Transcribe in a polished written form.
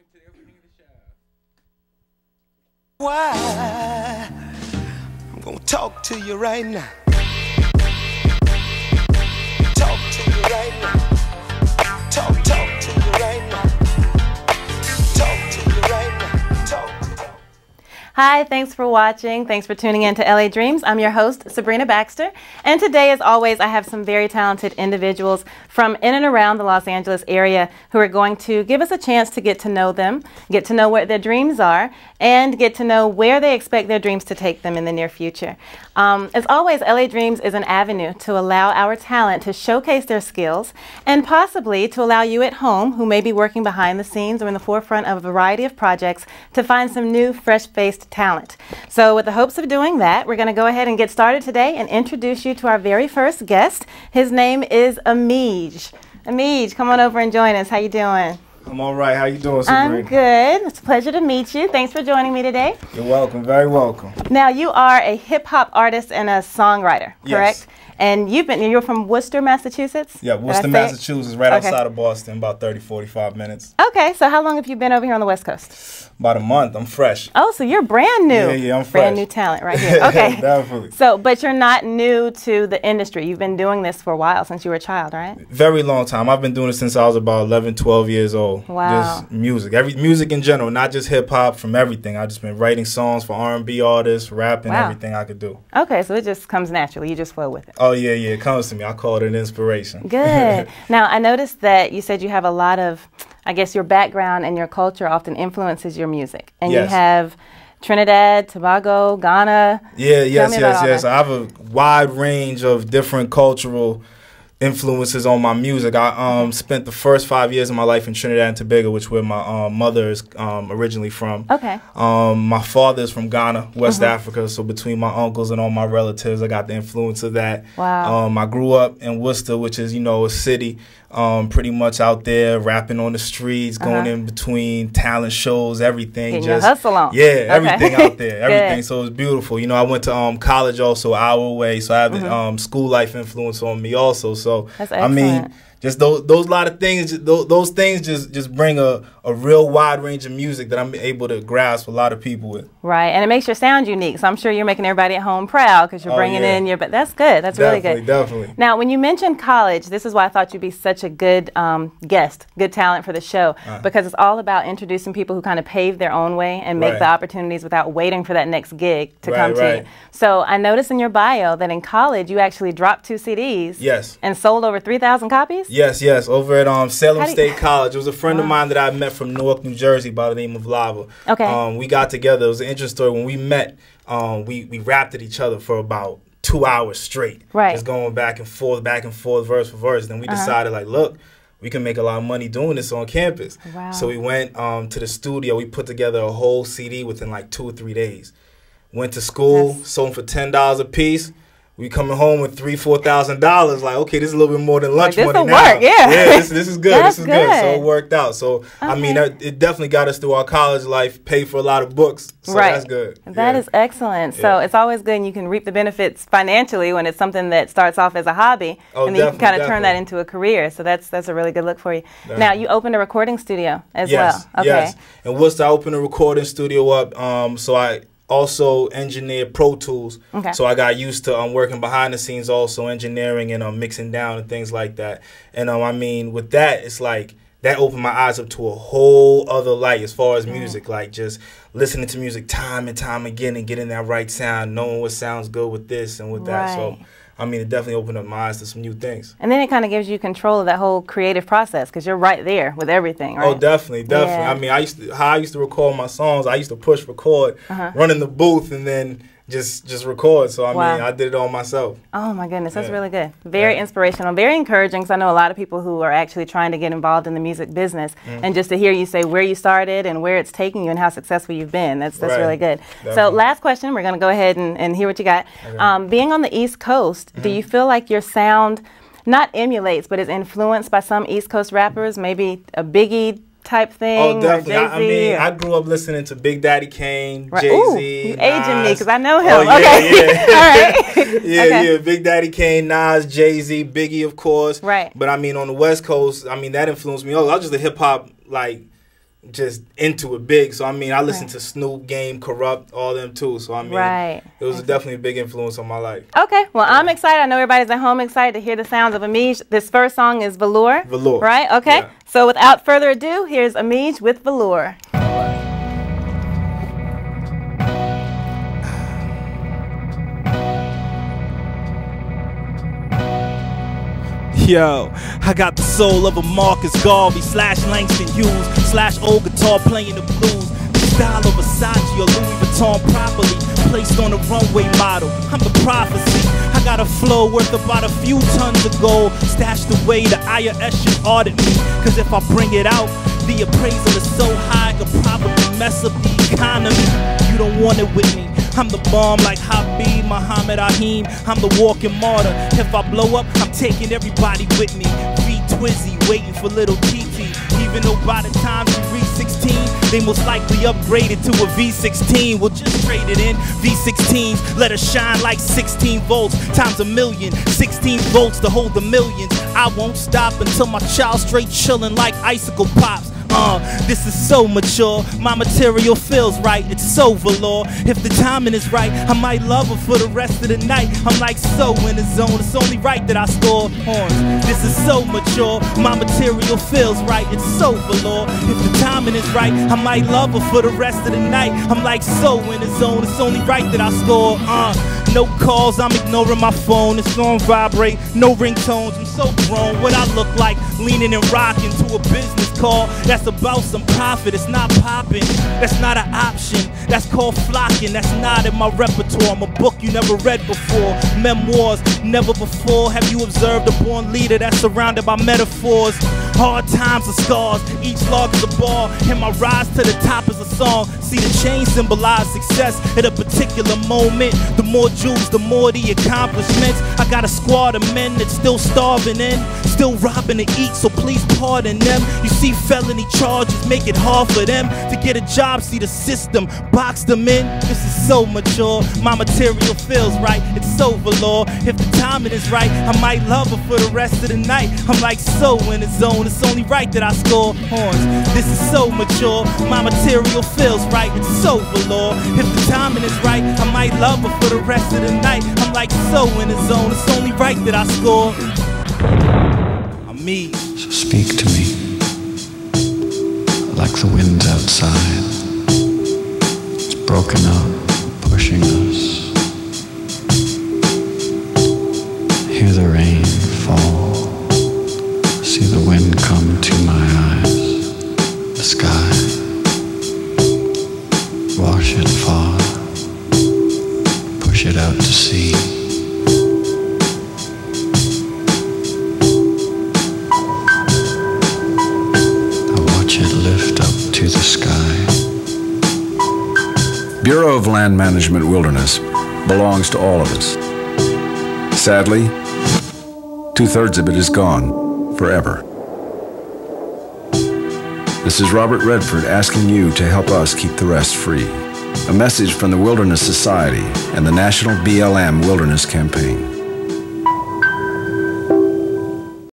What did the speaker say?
welcome to the opening of the show. Why? I'm gonna talk to you right now. Talk to you right now. Talk to you right now. Talk to you right now. Talk to you. Hi, thanks for watching. Thanks for tuning in to LA Dreams. I'm your host, Sabrina Baxter. And today, as always, I have some very talented individuals from in and around the Los Angeles area who are going to give us a chance to get to know them, get to know what their dreams are, and get to know where they expect their dreams to take them in the near future. As always, LA Dreams is an avenue to allow our talent to showcase their skills and possibly to allow you at home, who may be working behind the scenes or in the forefront of a variety of projects, to find some new, fresh-faced talent. So with the hopes of doing that, we're going to go ahead and get started today and introduce you to our very first guest. His name is Amij. Amij, come on over and join us. How you doing? I'm all right. How you doing, Sabrina? I'm good. It's a pleasure to meet you. Thanks for joining me today. You're welcome. Very welcome. Now, you are a hip-hop artist and a songwriter, correct? Yes. And you're from Worcester, Massachusetts? Yeah, Worcester, Massachusetts, right outside of Boston, about 30, 45 minutes. Okay, so how long have you been over here on the West Coast? About a month. I'm fresh. Oh, so you're brand new. Yeah, I'm fresh. Brand new talent right here. Okay. Definitely. So, but you're not new to the industry. You've been doing this for a while, since you were a child, right? Very long time. I've been doing it since I was about 11, 12 years old. Wow. Just music. Music in general, not just hip-hop, from everything. I've just been writing songs for R&B artists, rapping, everything I could do. Okay, so it just comes naturally. You just flow with it. Oh, yeah, it comes to me. I call it an inspiration. Good. Now, I noticed that you said you have a lot of, I guess your background and your culture often influences your music. And Yes. you have Trinidad, Tobago, Ghana. Yes. I have a wide range of different cultural influences on my music. I spent the first 5 years of my life in Trinidad and Tobago, which where my mother is originally from. Okay. My father is from Ghana, West Africa, so between my uncles and all my relatives, I got the influence of that. Wow. I grew up in Worcester, which is, a city, pretty much out there, rapping on the streets, going in between talent shows, everything. Getting your hustle on. Yeah, everything out there, everything. Good. So it's beautiful. I went to college also, an hour away, so I have school life influence on me also. So That's I mean, excellent. just those lot of things, those things just bring a real wide range of music that I'm able to grasp a lot of people with. Right, and it makes your sound unique. So I'm sure you're making everybody at home proud because you're bringing in your. But that's good. That's really good. Definitely. Now, when you mentioned college, this is why I thought you'd be such a good guest, good talent for the show, because it's all about introducing people who kind of pave their own way and make the opportunities without waiting for that next gig to come to you. So I noticed in your bio that in college you actually dropped 2 CDs. Yes. And sold over 3,000 copies. Yes. Over at Salem State College. It was a friend of mine that I met from Newark, New Jersey, by the name of Lava. Okay. We got together. It was an interesting story. When we met, we rapped at each other for about 2 hours straight. Right. Just going back and forth, verse for verse. Then we decided, look, we can make a lot of money doing this on campus. Wow. So we went to the studio. We put together a whole CD within 2 or 3 days. Went to school, sold them for $10 a piece. We coming home with $3,000-$4,000. Okay, this is a little bit more than lunch money now. Work, yeah. Yeah, this is good. That's this is good. So it worked out. So Okay. I mean, it definitely got us through our college life. Paid for a lot of books. So that's good. That is excellent. So it's always good, and you can reap the benefits financially when it's something that starts off as a hobby, and then you can kind of turn that into a career. So that's a really good look for you. Definitely. Now, you opened a recording studio as well. Okay. Yes. And Worcester, I opened a recording studio up. So I also engineered Pro Tools. Okay. So I got used to working behind the scenes, also engineering and mixing down and things like that. And I mean, with that, it's that opened my eyes up to a whole other light as far as music, just listening to music time and time again and getting that right sound, knowing what sounds good with this and with that. So I mean, it definitely opened up my eyes to some new things. And then it kind of gives you control of that whole creative process because you're right there with everything, right? Oh, definitely. Yeah. I mean, how I used to record my songs, I used to push record, run in the booth, and then just record. So, I mean, I did it all myself. Oh, my goodness. That's really good. Very inspirational, very encouraging, because I know a lot of people who are actually trying to get involved in the music business. And just to hear you say where you started and where it's taking you and how successful you've been, that's really good. Definitely. So last question. We're going to go ahead and hear what you got. Okay. Being on the East Coast, do you feel like your sound not emulates, but is influenced by some East Coast rappers, maybe a Biggie type thing? Oh, definitely. Or Jay-Z, I mean, I grew up listening to Big Daddy Kane, right. Jay-Z, Ooh, you aging me Nas. because I know him. Oh, yeah, okay. yeah. All right. Yeah. Big Daddy Kane, Nas, Jay-Z, Biggie, of course. Right. But I mean, on the West Coast, I mean, that influenced me. I was just a hip hop, like, just into it big. So I mean, I listened to Snoop, Game, Corrupt, all them too. So I mean, it was definitely a big influence on my life. Okay, well, I'm excited. I know everybody's at home excited to hear the sounds of Amij. This first song is Velour. Velour. Right? Okay. Yeah. So without further ado, here's Amij with Velour. Yo, I got the soul of a Marcus Garvey / Langston Hughes / old guitar playing the blues. The style of Versace or Louis Vuitton properly placed on a runway model. I'm the prophecy. I got a flow worth about a few tons of gold stashed away. The IRS should audit me, cause if I bring it out, the appraisal is so high I could probably mess up the economy. You don't want it with me. I'm the bomb like Habib Muhammad Ahim. I'm the walking martyr. If I blow up, I'm taking everybody with me. V Twizzy waiting for little Kiki. Even though by the time she reach 16, they most likely upgraded to a V16. We'll just trade it in. V16s, let her shine like 16 volts times a million. 16 volts to hold the millions. I won't stop until my child straight chillin' like icicle pops. This is so mature, my material feels right, it's so velour. If the timing is right, I might love her for the rest of the night. I'm like so in the zone, it's only right that I score horns. This is so mature, my material feels right, it's so velour. If the timing is right, I might love her for the rest of the night. I'm like so in the zone, it's only right that I score. No calls, I'm ignoring my phone, it's on vibrate, no ringtones, I'm so grown. What I look like, leaning and rocking to a business call that's about some profit, it's not popping, that's not an option, that's called flocking, that's not in my repertoire. I'm a book you never read before, memoirs, never before have you observed a born leader that's surrounded by metaphors. Hard times are scars, each log is a bar, and my rise to the top is a song. See, the chain symbolize success at a particular moment. The more jewels, the more the accomplishments. I got a squad of men that's still starving and still robbing to eat, so please pardon them. You see, felony charges make it hard for them to get a job. See, the system box them in. This is so mature, my material feels right, it's so velour. If the timing is right, I might love her for the rest of the night. I'm like so in the zone, it's only right that I score horns. This is so mature, my material feels right, it's so velour. If the timing is right, I might love her for the rest of the night. I'm like so in the zone, it's only right that I score. I'm me. So speak to me like the winds outside. It's broken up, pushing us. Hear the rain fall. See the wind come to my eyes. The sky, wash it far, push it out to sea. I watch it lift up to the sky. Bureau of Land Management Wilderness belongs to all of us. Sadly, 2/3 of it is gone forever. This is Robert Redford asking you to help us keep the rest free. A message from the Wilderness Society and the National BLM Wilderness Campaign.